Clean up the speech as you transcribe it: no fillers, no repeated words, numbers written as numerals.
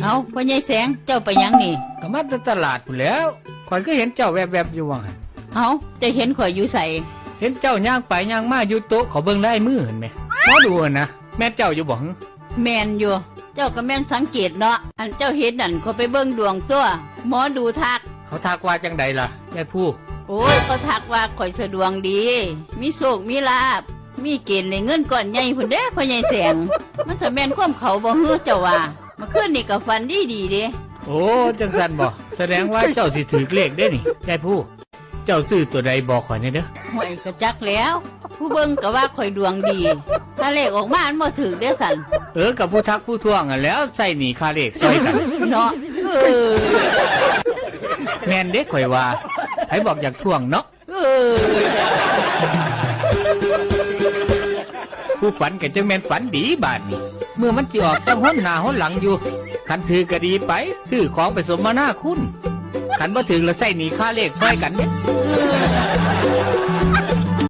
เอาพ่อใหญ่แสงเจ้าไปยังนี่ก็มาตลาดพุ่นแล้วข่อยก็เห็นเจ้าแวบๆอยู่ว่าหั่นเอาจะเห็นข่อยอยู่ใส่เห็นเจ้าย่างไปย่างมาอยู่โต๊ะเขาเบิ่งได้มือเห็นไหมหมอดูนะแม่เจ้าอยู่บ่หึแมนอยู่เจ้าก็แม่นสังเกตเนาะอันเจ้าเห็นนั่นเขาไปเบิ่งดวงตัวหมอดูทักเขาทักว่าจังใดล่ะยายผู้ โอ้ยเขาทักว่าข่อยสะดวงดีมีโชคมีลาภมีเกณฑ์ในเงินก้อนใหญ่พุ่นเด้พ่อใหญ่แสงมันจะแม่นความเขาบ่ฮือเจ้าว่าเมื่อคืนนี่ก็ฝันดีเด้โอ้จังสันบ่แสดงว่าเจ้าสิถือเลขได้นี่ยายผู้เจ้าซื้อตัวใดบอกข่อยนี่เด้อห่วยกระจักแล้วผู้เบิ่งก็ว่าข่อยดวงดีถ้าเลขออกมามันบ่ถูกเด้สั่นกับผู้ทักผู้ท่วงอ่ะแล้วใส่หนีค่าเลขซอยกันเนาะแม่นเด้ข่อยว่าไผบอกอยากท่วงเนาะผู้ฝันก็จังแม่นฝันดีบาดนี้เมื่อมันสิออกจังห้นหน้าห้นหลังอยู่คันถือก็ดีไปซื้อของไปสมนาคุณคันบ่ถึงแล้วใส่หนีค่าเลขซอยกันเนี่ย